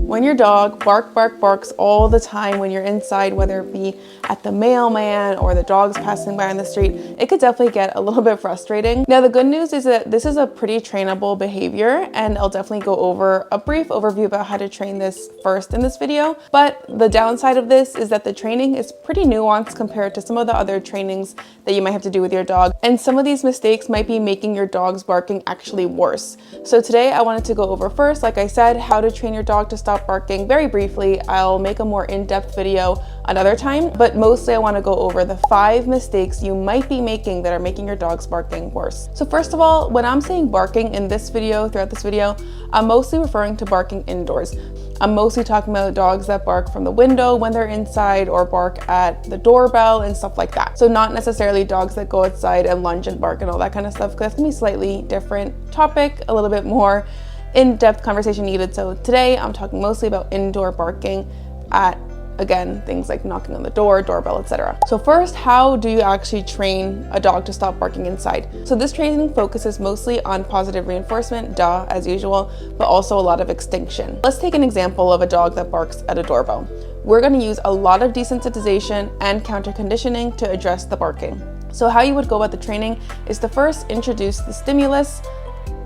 When your dog barks all the time when you're inside, whether it be at the mailman or the dogs passing by on the street, it could definitely get a little bit frustrating. Now, the good news is that this is a pretty trainable behavior, and I'll definitely go over a brief overview about how to train this first in this video. But the downside of this is that the training is pretty nuanced compared to some of the other trainings that you might have to do with your dog. And some of these mistakes might be making your dog's barking actually worse. So today I wanted to go over first, like I said, how to train your dog to stop barking very briefly. I'll make a more in-depth video another time, but mostly I want to go over the 5 mistakes you might be making that are making your dog's barking worse. So first of all, when I'm saying barking in this video, throughout this video, I'm mostly referring to barking indoors. I'm mostly talking about dogs that bark from the window when they're inside or bark at the doorbell and stuff like that. So not necessarily dogs that go outside and lunge and bark and all that kind of stuff, because that's gonna be a slightly different topic, a little bit more in-depth conversation needed. So today I'm talking mostly about indoor barking at, again, things like knocking on the door, doorbell, etc. So first, how do you actually train a dog to stop barking inside? So this training focuses mostly on positive reinforcement, as usual, but also a lot of extinction. Let's take an example of a dog that barks at a doorbell. We're going to use a lot of desensitization and counter conditioning to address the barking. So how you would go about the training is to first introduce the stimulus,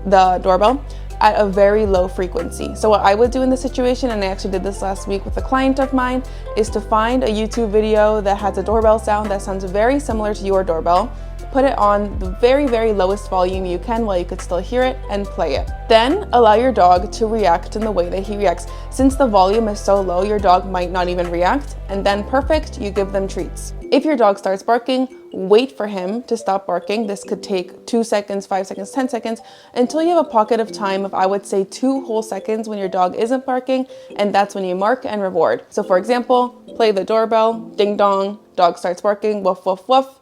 the doorbell, at a very low frequency. So what I would do in this situation, and I actually did this last week with a client of mine, is to find a YouTube video that has a doorbell sound that sounds very similar to your doorbell, put it on the very, very lowest volume you can while you could still hear it, and play it. Then allow your dog to react in the way that he reacts. Since the volume is so low, your dog might not even react, and then perfect, you give them treats. If your dog starts barking, wait for him to stop barking. This could take 2 seconds, 5 seconds, 10 seconds, until you have a pocket of time of, I would say, 2 whole seconds when your dog isn't barking, and that's when you mark and reward. So for example, play the doorbell, ding dong, dog starts barking, woof, woof, woof.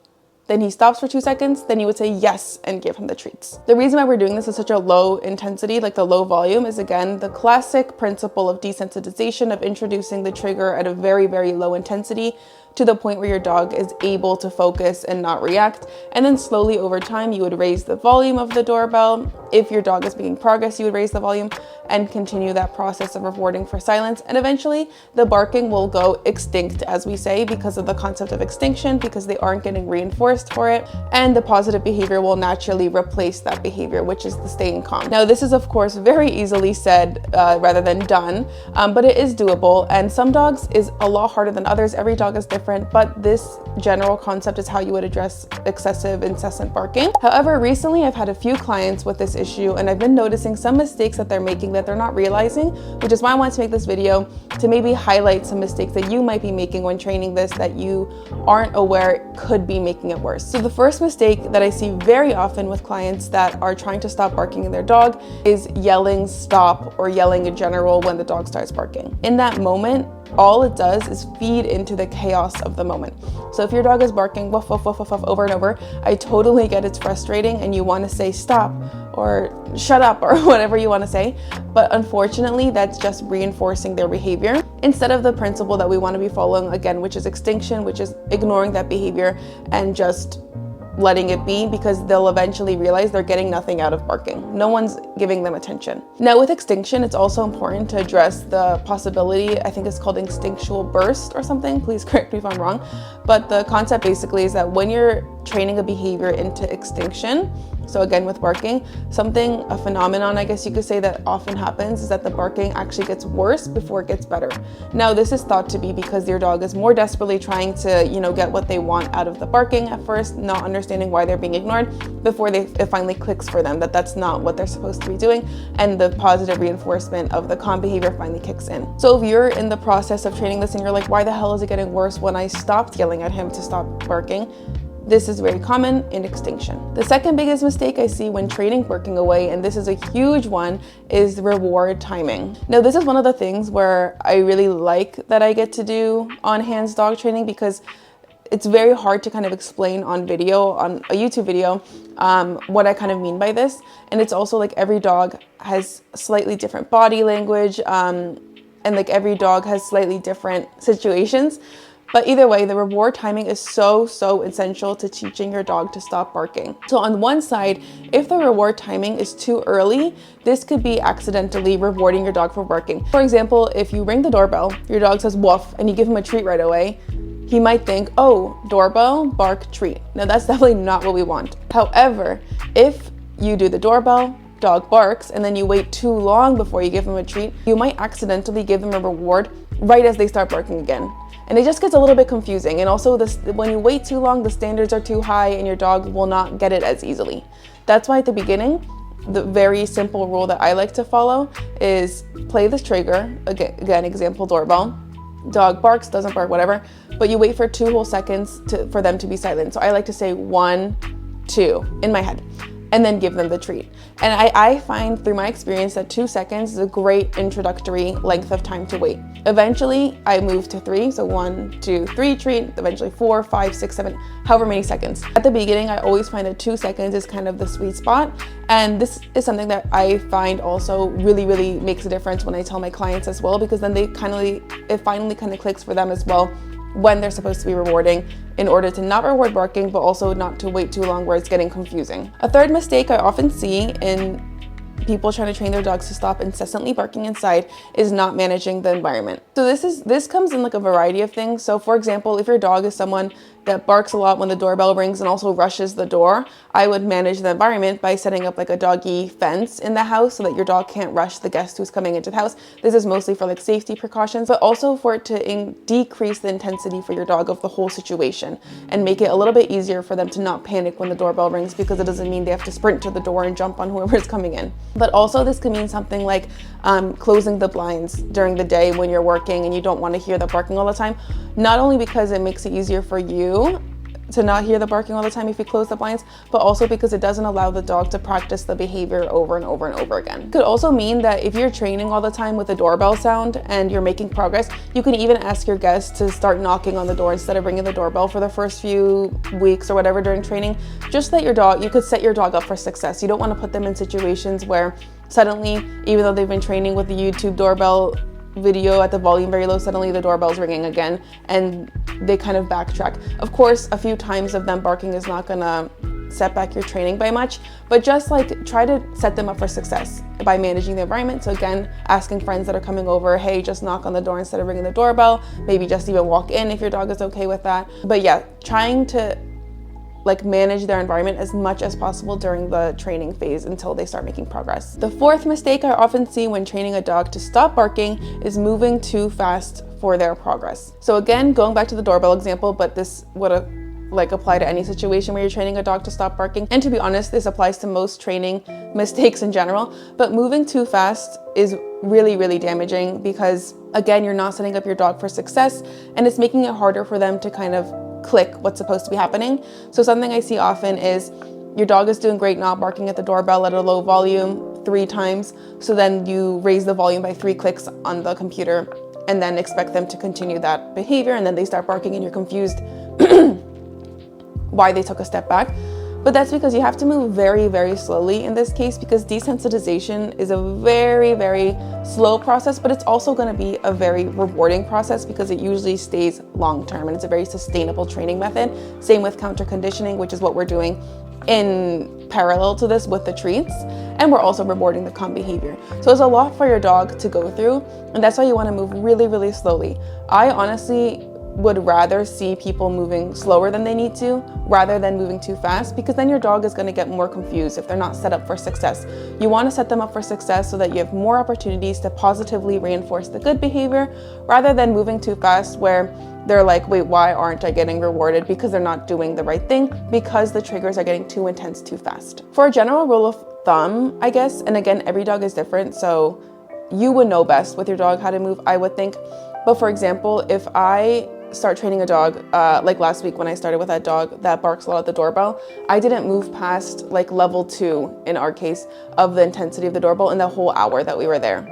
Then he stops for 2 seconds, then you would say yes and give him the treats. The reason why we're doing this at such a low intensity, like the low volume, is again, the classic principle of desensitization, of introducing the trigger at a very, very low intensity to the point where your dog is able to focus and not react. And then slowly over time, you would raise the volume of the doorbell. If your dog is making progress, you would raise the volume and continue that process of rewarding for silence. And eventually the barking will go extinct, as we say, because of the concept of extinction, because they aren't getting reinforced for it. And the positive behavior will naturally replace that behavior, which is the staying calm. Now, this is of course very easily said rather than done, but it is doable. And some dogs is a lot harder than others. Every dog is different, but this general concept is how you would address excessive, incessant barking. However, recently I've had a few clients with this issue, and I've been noticing some mistakes that they're making that they're not realizing, which is why I wanted to make this video, to maybe highlight some mistakes that you might be making when training this that you aren't aware could be making it worse. So the first mistake that I see very often with clients that are trying to stop barking in their dog is yelling stop or yelling in general when the dog starts barking. In that moment, all it does is feed into the chaos of the moment. So if your dog is barking woof, woof, woof, woof, woof over and over, I totally get it's frustrating and you want to say stop or shut up or whatever you want to say. But unfortunately, that's just reinforcing their behavior instead of the principle that we want to be following, again, which is extinction, which is ignoring that behavior and just letting it be, because they'll eventually realize they're getting nothing out of barking. No one's giving them attention. Now with extinction, it's also important to address the possibility, I think it's called instinctual burst or something, please correct me if I'm wrong, but the concept basically is that when you're training a behavior into extinction, so again with barking, a phenomenon I guess you could say that often happens is that the barking actually gets worse before it gets better. Now this is thought to be because your dog is more desperately trying to, get what they want out of the barking at first, not understanding why they're being ignored, before it finally clicks for them that that's not what they're supposed to be doing, and the positive reinforcement of the calm behavior finally kicks in. So if you're in the process of training this and you're like, why the hell is it getting worse when I stopped yelling at him to stop barking? This is very common in extinction. The second biggest mistake I see when training barking away, and this is a huge one, is reward timing. Now, this is one of the things where I really like that I get to do on-hands dog training, because it's very hard to kind of explain on video, on a YouTube video, what I kind of mean by this. And it's also like every dog has slightly different body language, and like every dog has slightly different situations. But either way, the reward timing is so essential to teaching your dog to stop barking. So on one side, if the reward timing is too early, this could be accidentally rewarding your dog for barking. For example, if you ring the doorbell, your dog says woof, and you give him a treat right away, he might think, oh, doorbell, bark, treat. Now that's definitely not what we want. However, if you do the doorbell, dog barks, and then you wait too long before you give them a treat, you might accidentally give them a reward right as they start barking again. And it just gets a little bit confusing. And also when you wait too long, the standards are too high and your dog will not get it as easily. That's why at the beginning, the very simple rule that I like to follow is play the trigger, again, example doorbell, dog barks, doesn't bark, whatever, but you wait for 2 whole seconds for them to be silent. So I like to say 1, 2 in my head, and then give them the treat. And I find through my experience that 2 seconds is a great introductory length of time to wait. Eventually I move to 3, so 1, 2, 3 treat, eventually 4, 5, 6, 7, however many seconds. At the beginning, I always find that 2 seconds is kind of the sweet spot. And this is something that I find also really makes a difference when I tell my clients as well, because then it finally kind of clicks for them as well when they're supposed to be rewarding, in order to not reward barking, but also not to wait too long where it's getting confusing. A third mistake I often see in people trying to train their dogs to stop incessantly barking inside is not managing the environment. So this comes in like a variety of things. So for example, if your dog is someone that barks a lot when the doorbell rings and also rushes the door, I would manage the environment by setting up like a doggy fence in the house so that your dog can't rush the guest who's coming into the house. This is mostly for like safety precautions, but also for it to decrease the intensity for your dog of the whole situation and make it a little bit easier for them to not panic when the doorbell rings, because it doesn't mean they have to sprint to the door and jump on whoever's coming in. But also this could mean something like closing the blinds during the day when you're working and you don't want to hear the barking all the time. Not only because it makes it easier for you to not hear the barking all the time if you close the blinds, but also because it doesn't allow the dog to practice the behavior over and over and over again. It could also mean that if you're training all the time with a doorbell sound and you're making progress, you can even ask your guests to start knocking on the door instead of ringing the doorbell for the first few weeks or whatever during training, just that you could set your dog up for success. You don't want to put them in situations where suddenly, even though they've been training with the YouTube doorbell video at the volume very low, suddenly the doorbell's ringing again and they kind of backtrack. Of course, a few times of them barking is not gonna set back your training by much, but just like try to set them up for success by managing the environment. So again, asking friends that are coming over, hey, just knock on the door instead of ringing the doorbell, maybe just even walk in if your dog is okay with that. But yeah, trying to like manage their environment as much as possible during the training phase until they start making progress. The fourth mistake I often see when training a dog to stop barking is moving too fast for their progress. So again, going back to the doorbell example, but this would apply to any situation where you're training a dog to stop barking. And to be honest, this applies to most training mistakes in general, but moving too fast is really damaging because again, you're not setting up your dog for success and it's making it harder for them to kind of click what's supposed to be happening. So something I see often is your dog is doing great not barking at the doorbell at a low volume 3 times. So then you raise the volume by 3 clicks on the computer and then expect them to continue that behavior. And then they start barking and you're confused why they took a step back. But that's because you have to move very slowly in this case, because desensitization is a very slow process, but it's also going to be a very rewarding process because it usually stays long term and it's a very sustainable training method. Same with counter conditioning, which is what we're doing in parallel to this with the treats, and we're also rewarding the calm behavior. So it's a lot for your dog to go through, and that's why you want to move really slowly. I honestly would rather see people moving slower than they need to rather than moving too fast, because then your dog is going to get more confused if they're not set up for success. You want to set them up for success so that you have more opportunities to positively reinforce the good behavior rather than moving too fast where they're like, wait, why aren't I getting rewarded? Because they're not doing the right thing, because the triggers are getting too intense too fast. For a general rule of thumb, I guess, and again, every dog is different, so you would know best with your dog how to move, I would think. But for example, if I start training a dog, like last week when I started with that dog that barks a lot at the doorbell, I didn't move past like level 2 in our case of the intensity of the doorbell in the whole hour that we were there.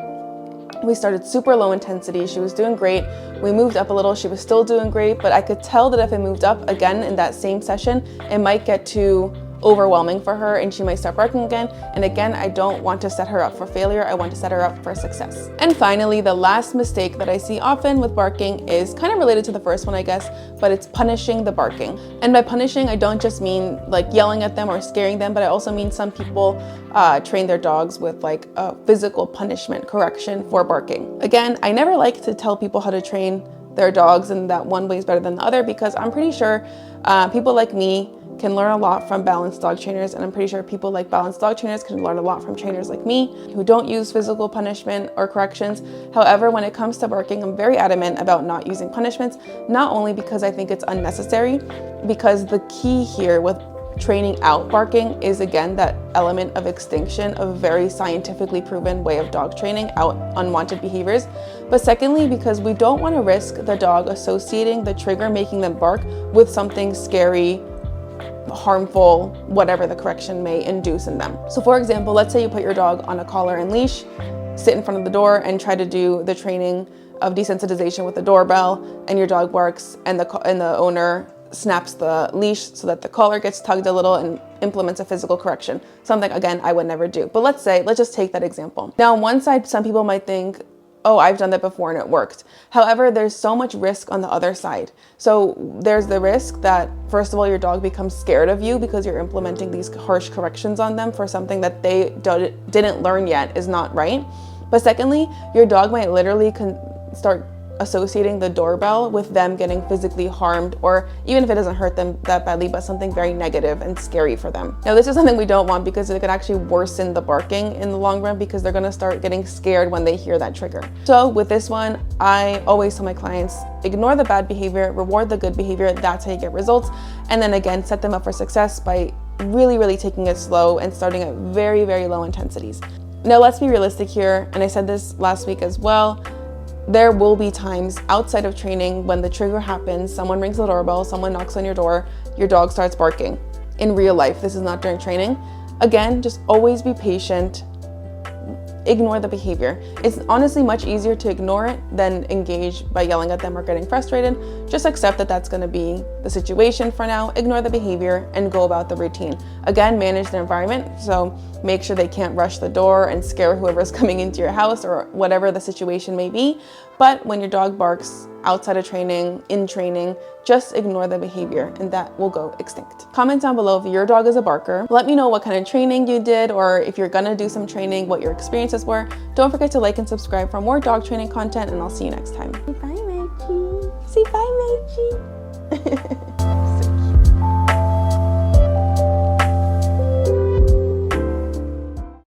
We started super low intensity. She was doing great. We moved up a little. She was still doing great, but I could tell that if it moved up again in that same session, it might get to overwhelming for her and she might start barking again. And again, I don't want to set her up for failure. I want to set her up for success. And finally, the last mistake that I see often with barking is kind of related to the first one, I guess, but it's punishing the barking. And by punishing, I don't just mean like yelling at them or scaring them, but I also mean some people train their dogs with like a physical punishment correction for barking. Again, I never like to tell people how to train their dogs and that one way is better than the other, because I'm pretty sure people like me can learn a lot from balanced dog trainers, and I'm pretty sure people like balanced dog trainers can learn a lot from trainers like me who don't use physical punishment or corrections. However, when it comes to barking, I'm very adamant about not using punishments, not only because I think it's unnecessary, because the key here with training out barking is again that element of extinction of a very scientifically proven way of dog training out unwanted behaviors. But secondly, because we don't want to risk the dog associating the trigger making them bark with something scary, harmful, whatever the correction may induce in them. So for example, let's say you put your dog on a collar and leash, sit in front of the door and try to do the training of desensitization with the doorbell, and your dog barks and the owner snaps the leash so that the collar gets tugged a little and implements a physical correction. Something, again, I would never do. But let's just take that example. Now, on one side, some people might think, oh, I've done that before and it worked. However, there's so much risk on the other side. So there's the risk that, first of all, your dog becomes scared of you because you're implementing these harsh corrections on them for something that they didn't learn yet is not right. But secondly, your dog might literally start associating the doorbell with them getting physically harmed, or even if it doesn't hurt them that badly, but something very negative and scary for them. Now, this is something we don't want because it could actually worsen the barking in the long run, because they're going to start getting scared when they hear that trigger. So with this one, I always tell my clients, ignore the bad behavior, reward the good behavior. That's how you get results. And then again, set them up for success by really taking it slow and starting at very low intensities. Now, let's be realistic here. And I said this last week as well. There will be times outside of training when the trigger happens, someone rings the doorbell, someone knocks on your door, your dog starts barking. In real life, this is not during training. Again, just always be patient. Ignore the behavior. It's honestly much easier to ignore it than engage by yelling at them or getting frustrated. Just accept that that's going to be the situation for now. Ignore the behavior and go about the routine. Again, manage their environment. So make sure they can't rush the door and scare whoever's coming into your house or whatever the situation may be. But when your dog barks outside of training, in training, just ignore the behavior and that will go extinct. Comment down below if your dog is a barker. Let me know what kind of training you did, or if you're gonna do some training, what your experiences were. Don't forget to like and subscribe for more dog training content, and I'll see you next time. Bye, Maggie. Say bye, Maggie.